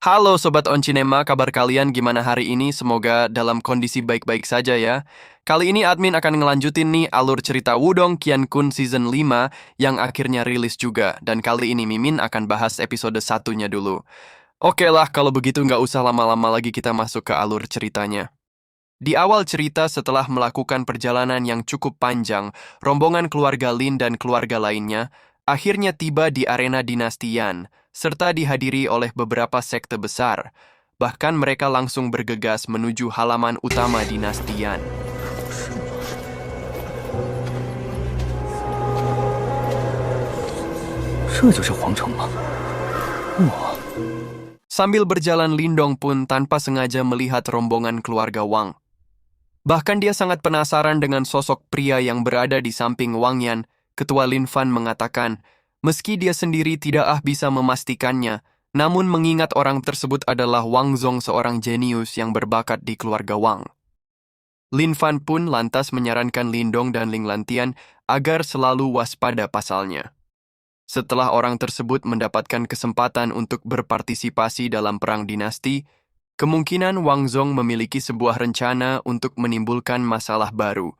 Halo Sobat Oncinema, kabar kalian gimana hari ini? Semoga dalam kondisi baik-baik saja ya. Kali ini admin akan ngelanjutin nih alur cerita Wudong Qiankun Season 5 yang akhirnya rilis juga. Dan kali ini Mimin akan bahas episode satunya dulu. Oke lah, kalau begitu nggak usah lama-lama lagi kita masuk ke alur ceritanya. Di awal cerita setelah melakukan perjalanan yang cukup panjang, rombongan keluarga Lin dan keluarga lainnya akhirnya tiba di arena dinasti Yan, serta dihadiri oleh beberapa sekte besar. Bahkan mereka langsung bergegas menuju halaman utama dinasti Yan. 这就是皇城吗？哇！ Sambil berjalan Lindong pun tanpa sengaja melihat rombongan keluarga Wang. Bahkan dia sangat penasaran dengan sosok pria yang berada di samping Wang Yan. Ketua Lin Fan mengatakan, meski dia sendiri tidak bisa memastikannya, namun mengingat orang tersebut adalah Wang Zong, seorang jenius yang berbakat di keluarga Wang. Lin Fan pun lantas menyarankan Lindong dan Ling Lantian agar selalu waspada pasalnya. Setelah orang tersebut mendapatkan kesempatan untuk berpartisipasi dalam perang dinasti, kemungkinan Wang Zong memiliki sebuah rencana untuk menimbulkan masalah baru.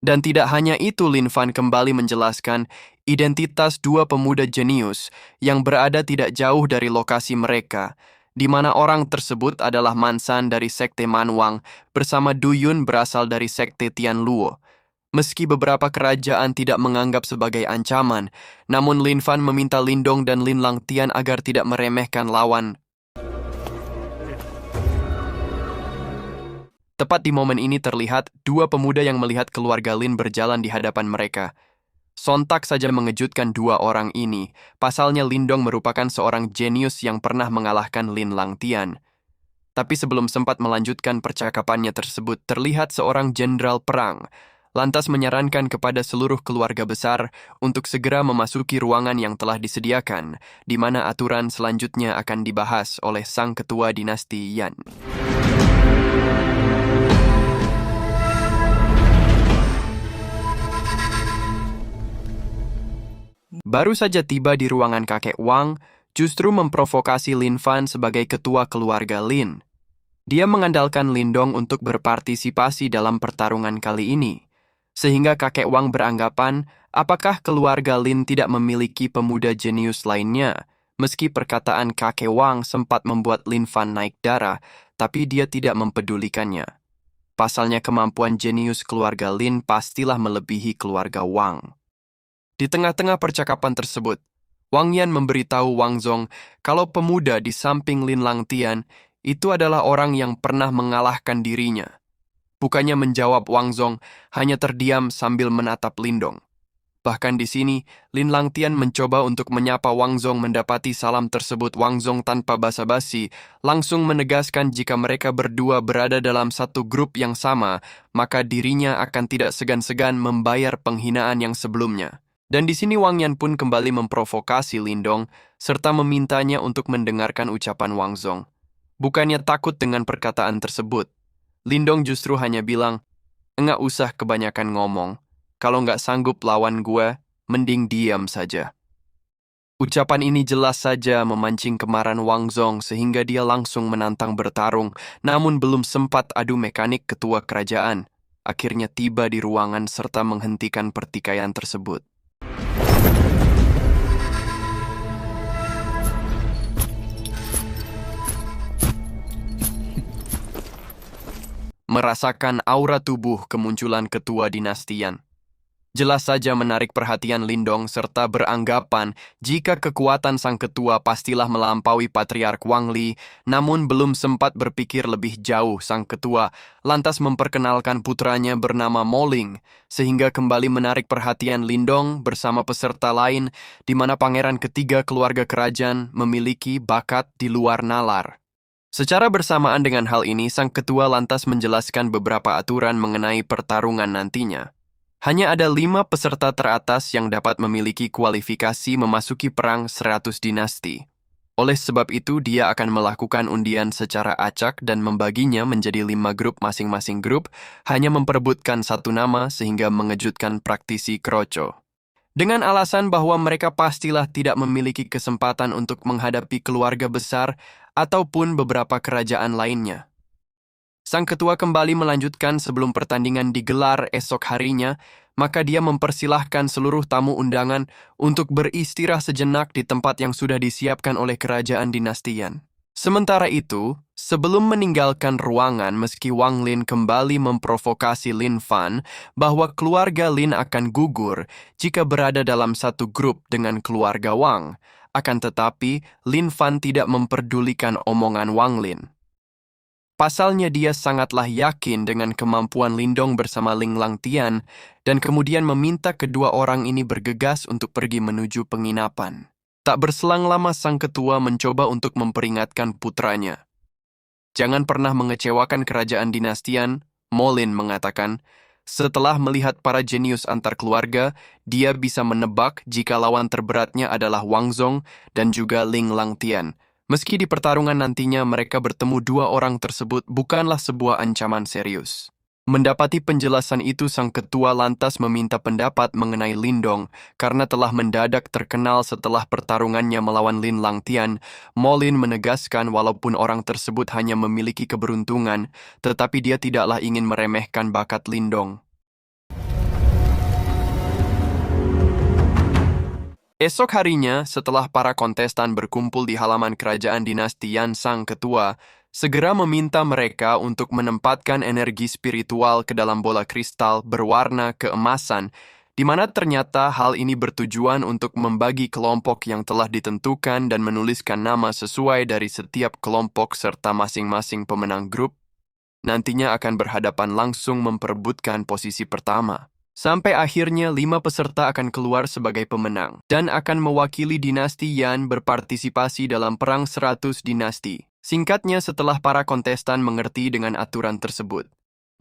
Dan tidak hanya itu, Lin Fan kembali menjelaskan identitas dua pemuda jenius yang berada tidak jauh dari lokasi mereka, di mana orang tersebut adalah Mansan dari sekte Man Wang bersama Du Yun berasal dari sekte Tian Luo. Meski beberapa kerajaan tidak menganggap sebagai ancaman, namun Lin Fan meminta Lindong dan Lin Langtian agar tidak meremehkan lawan. Tepat di momen ini terlihat dua pemuda yang melihat keluarga Lin berjalan di hadapan mereka. Sontak saja mengejutkan dua orang ini. Pasalnya Lindong merupakan seorang jenius yang pernah mengalahkan Lin Langtian. Tapi sebelum sempat melanjutkan percakapannya tersebut, terlihat seorang jenderal perang lantas menyarankan kepada seluruh keluarga besar untuk segera memasuki ruangan yang telah disediakan, di mana aturan selanjutnya akan dibahas oleh sang ketua dinasti Yan. Baru saja tiba di ruangan kakek Wang, justru memprovokasi Lin Fan sebagai ketua keluarga Lin. Dia mengandalkan Lindong untuk berpartisipasi dalam pertarungan kali ini. Sehingga kakek Wang beranggapan, apakah keluarga Lin tidak memiliki pemuda jenius lainnya? Meski perkataan kakek Wang sempat membuat Lin Fan naik darah, tapi dia tidak mempedulikannya. Pasalnya kemampuan jenius keluarga Lin pastilah melebihi keluarga Wang. Di tengah-tengah percakapan tersebut, Wang Yan memberitahu Wang Zong kalau pemuda di samping Lin Langtian itu adalah orang yang pernah mengalahkan dirinya. Bukannya menjawab, Wang Zong hanya terdiam sambil menatap Lindong. Bahkan di sini, Lin Langtian mencoba untuk menyapa Wang Zong. Mendapati salam tersebut, Wang Zong tanpa basa-basi langsung menegaskan jika mereka berdua berada dalam satu grup yang sama, maka dirinya akan tidak segan-segan membayar penghinaan yang sebelumnya. Dan di sini Wang Yan pun kembali memprovokasi Lindong, serta memintanya untuk mendengarkan ucapan Wang Zong. Bukannya takut dengan perkataan tersebut, Lindong justru hanya bilang, "Enggak usah kebanyakan ngomong. Kalau nggak sanggup lawan gue, mending diam saja." Ucapan ini jelas saja memancing kemarahan Wang Zong sehingga dia langsung menantang bertarung, namun belum sempat adu mekanik ketua kerajaan. Akhirnya tiba di ruangan serta menghentikan pertikaian tersebut. Merasakan aura tubuh kemunculan ketua dinasti Yan. Jelas saja menarik perhatian Lindong serta beranggapan jika kekuatan sang ketua pastilah melampaui Patriark Wang Li, namun belum sempat berpikir lebih jauh, sang ketua lantas memperkenalkan putranya bernama Moling, sehingga kembali menarik perhatian Lindong bersama peserta lain, di mana pangeran ketiga keluarga kerajaan memiliki bakat di luar nalar. Secara bersamaan dengan hal ini, sang ketua lantas menjelaskan beberapa aturan mengenai pertarungan nantinya. Hanya ada 5 peserta teratas yang dapat memiliki kualifikasi memasuki perang 100 dinasti. Oleh sebab itu, dia akan melakukan undian secara acak dan membaginya menjadi 5 grup. Masing-masing grup hanya memperebutkan satu nama sehingga mengejutkan praktisi kroco. Dengan alasan bahwa mereka pastilah tidak memiliki kesempatan untuk menghadapi keluarga besar, ataupun beberapa kerajaan lainnya. Sang ketua kembali melanjutkan sebelum pertandingan digelar esok harinya, maka dia mempersilahkan seluruh tamu undangan untuk beristirahat sejenak di tempat yang sudah disiapkan oleh kerajaan dinastian. Sementara itu, sebelum meninggalkan ruangan meski Wang Lin kembali memprovokasi Lin Fan bahwa keluarga Lin akan gugur jika berada dalam satu grup dengan keluarga Wang, akan tetapi Lin Fan tidak memperdulikan omongan Wang Lin. Pasalnya dia sangatlah yakin dengan kemampuan Lindong bersama Ling Langtian dan kemudian meminta kedua orang ini bergegas untuk pergi menuju penginapan. Tak berselang lama sang ketua mencoba untuk memperingatkan putranya. Jangan pernah mengecewakan kerajaan dinastian, Molin mengatakan. Setelah melihat para jenius antar keluarga, dia bisa menebak jika lawan terberatnya adalah Wang Zong dan juga Ling Langtian. Meski di pertarungan nantinya mereka bertemu dua orang tersebut bukanlah sebuah ancaman serius. Mendapati penjelasan itu, sang ketua lantas meminta pendapat mengenai Lindong karena telah mendadak terkenal setelah pertarungannya melawan Lin Langtian. Molin menegaskan walaupun orang tersebut hanya memiliki keberuntungan, tetapi dia tidaklah ingin meremehkan bakat Lindong. Esok harinya, setelah para kontestan berkumpul di halaman kerajaan dinasti Yan, sang ketua segera meminta mereka untuk menempatkan energi spiritual ke dalam bola kristal berwarna keemasan, di mana ternyata hal ini bertujuan untuk membagi kelompok yang telah ditentukan dan menuliskan nama sesuai dari setiap kelompok serta masing-masing pemenang grup nantinya akan berhadapan langsung memperebutkan posisi pertama. Sampai akhirnya 5 peserta akan keluar sebagai pemenang dan akan mewakili dinasti Yan berpartisipasi dalam Perang 100 Dinasti. Singkatnya, setelah para kontestan mengerti dengan aturan tersebut,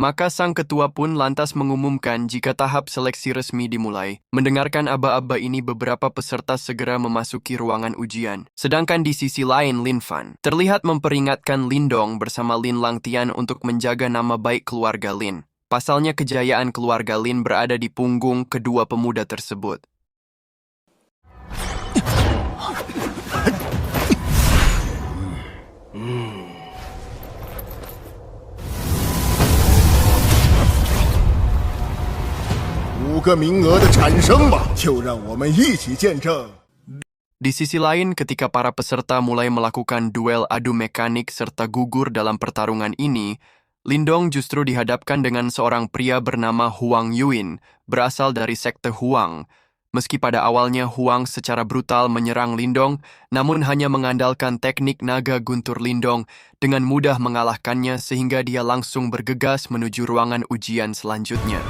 maka sang ketua pun lantas mengumumkan jika tahap seleksi resmi dimulai. Mendengarkan aba-aba ini, beberapa peserta segera memasuki ruangan ujian. Sedangkan di sisi lain, Lin Fan terlihat memperingatkan Lindong bersama Lin Langtian untuk menjaga nama baik keluarga Lin. Pasalnya kejayaan keluarga Lin berada di punggung kedua pemuda tersebut. Di sisi lain, ketika para peserta mulai melakukan duel adu mekanik serta gugur dalam pertarungan ini, Lindong justru dihadapkan dengan seorang pria bernama Huang Yuin, berasal dari sekte Huang. Meski pada awalnya Huang secara brutal menyerang Lindong, namun hanya mengandalkan teknik naga guntur Lindong dengan mudah mengalahkannya sehingga dia langsung bergegas menuju ruangan ujian selanjutnya.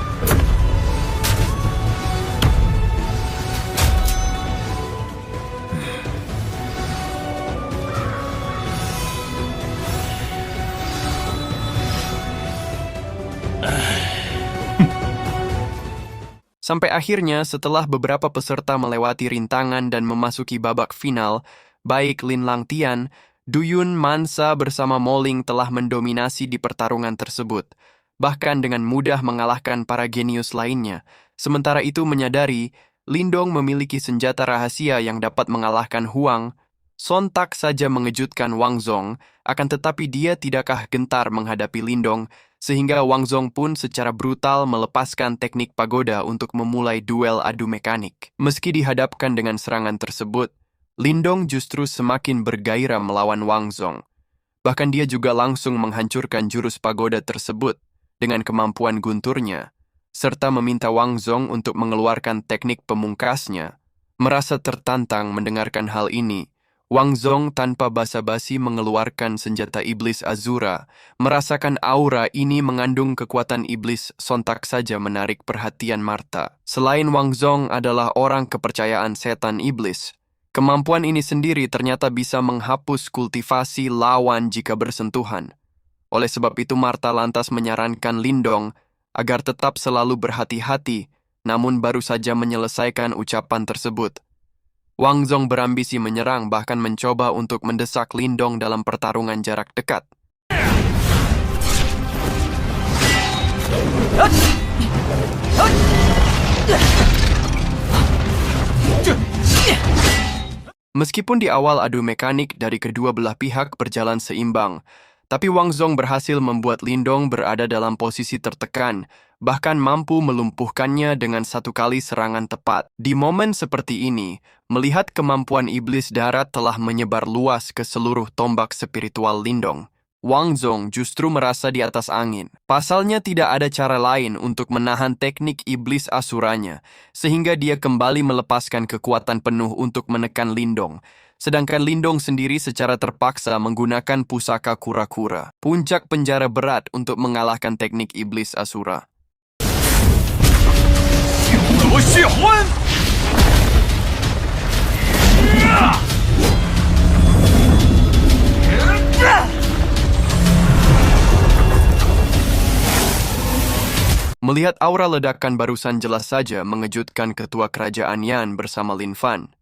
Sampai akhirnya, setelah beberapa peserta melewati rintangan dan memasuki babak final, baik Lin Langtian, Duyun Mansa bersama Moling telah mendominasi di pertarungan tersebut, bahkan dengan mudah mengalahkan para genius lainnya. Sementara itu menyadari, Lindong memiliki senjata rahasia yang dapat mengalahkan Huang, sontak saja mengejutkan Wang Zong, akan tetapi dia tidakkah gentar menghadapi Lindong, sehingga Wang Zong pun secara brutal melepaskan teknik pagoda untuk memulai duel adu mekanik. Meski dihadapkan dengan serangan tersebut, Lindong justru semakin bergairah melawan Wang Zong. Bahkan dia juga langsung menghancurkan jurus pagoda tersebut dengan kemampuan gunturnya, serta meminta Wang Zong untuk mengeluarkan teknik pemungkasnya. Merasa tertantang mendengarkan hal ini, Wang Zong tanpa basa-basi mengeluarkan senjata iblis Azura. Merasakan aura ini mengandung kekuatan iblis, sontak saja menarik perhatian Martha. Selain Wang Zong adalah orang kepercayaan setan iblis, kemampuan ini sendiri ternyata bisa menghapus kultivasi lawan jika bersentuhan. Oleh sebab itu Martha lantas menyarankan Lindong agar tetap selalu berhati-hati, namun baru saja menyelesaikan ucapan tersebut, Wang Zong berambisi menyerang, bahkan mencoba untuk mendesak Lindong dalam pertarungan jarak dekat. Meskipun di awal adu mekanik dari kedua belah pihak berjalan seimbang, tapi Wang Zong berhasil membuat Lindong berada dalam posisi tertekan, bahkan mampu melumpuhkannya dengan satu kali serangan tepat. Di momen seperti ini, melihat kemampuan iblis darat telah menyebar luas ke seluruh tombak spiritual Lindong, Wang Zong justru merasa di atas angin. Pasalnya tidak ada cara lain untuk menahan teknik iblis asuranya, sehingga dia kembali melepaskan kekuatan penuh untuk menekan Lindong. Sedangkan Lindong sendiri secara terpaksa menggunakan pusaka kura-kura, puncak penjara berat untuk mengalahkan teknik iblis asura. Melihat aura ledakan barusan jelas saja mengejutkan ketua kerajaan Yan bersama Lin Fan.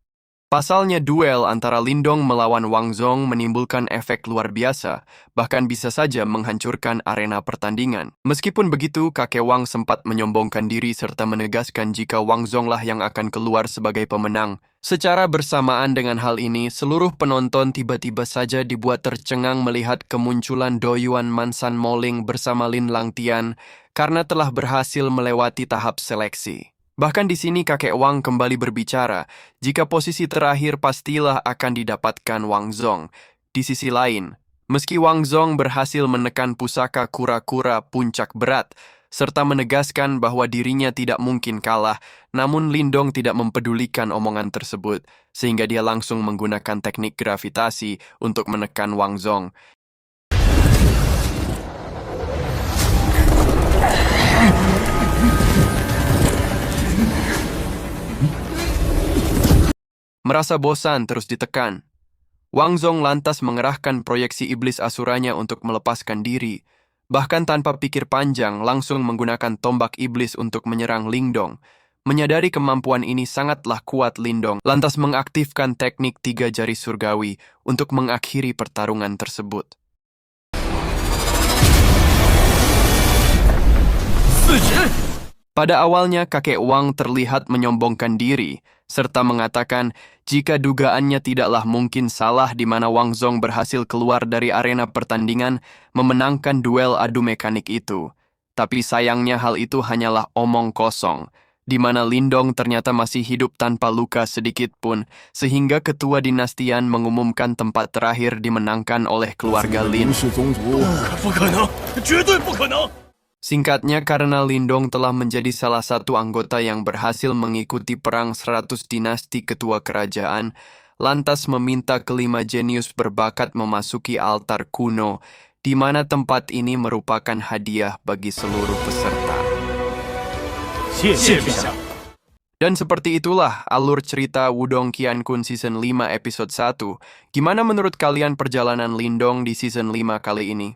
Pasalnya duel antara Lindong melawan Wang Zong menimbulkan efek luar biasa, bahkan bisa saja menghancurkan arena pertandingan. Meskipun begitu, kakek Wang sempat menyombongkan diri serta menegaskan jika Wang Zong lah yang akan keluar sebagai pemenang. Secara bersamaan dengan hal ini, seluruh penonton tiba-tiba saja dibuat tercengang melihat kemunculan Doyuan Mansan Moling bersama Lin Langtian karena telah berhasil melewati tahap seleksi. Bahkan di sini kakek Wang kembali berbicara, jika posisi terakhir pastilah akan didapatkan Wang Zong. Di sisi lain, meski Wang Zong berhasil menekan pusaka kura-kura puncak berat, serta menegaskan bahwa dirinya tidak mungkin kalah, namun Lindong tidak mempedulikan omongan tersebut, sehingga dia langsung menggunakan teknik gravitasi untuk menekan Wang Zong. Merasa bosan terus ditekan, Wang Zong lantas mengerahkan proyeksi iblis asuranya untuk melepaskan diri. Bahkan tanpa pikir panjang, langsung menggunakan tombak iblis untuk menyerang Lindong. Menyadari kemampuan ini sangatlah kuat, Lindong lantas mengaktifkan teknik 3 jari surgawi untuk mengakhiri pertarungan tersebut. Pada awalnya, kakek Wang terlihat menyombongkan diri, serta mengatakan jika dugaannya tidaklah mungkin salah di mana Wang Zong berhasil keluar dari arena pertandingan memenangkan duel adu mekanik itu. Tapi sayangnya hal itu hanyalah omong kosong, di mana Lindong ternyata masih hidup tanpa luka sedikit pun, sehingga ketua dinastian mengumumkan tempat terakhir dimenangkan oleh keluarga Lin. Singkatnya, karena Lindong telah menjadi salah satu anggota yang berhasil mengikuti perang 100 dinasti ketua kerajaan, lantas meminta kelima jenius berbakat memasuki altar kuno, di mana tempat ini merupakan hadiah bagi seluruh peserta. Dan seperti itulah alur cerita Wudong Qiankun Season 5 Episode 1. Gimana menurut kalian perjalanan Lindong di Season 5 kali ini?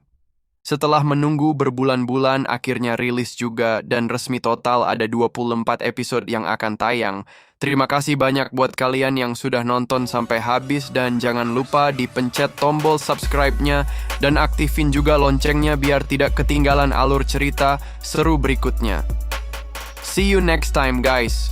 Setelah menunggu berbulan-bulan, akhirnya rilis juga dan resmi total ada 24 episode yang akan tayang. Terima kasih banyak buat kalian yang sudah nonton sampai habis dan jangan lupa dipencet tombol subscribe-nya dan aktifin juga loncengnya biar tidak ketinggalan alur cerita seru berikutnya. See you next time, guys.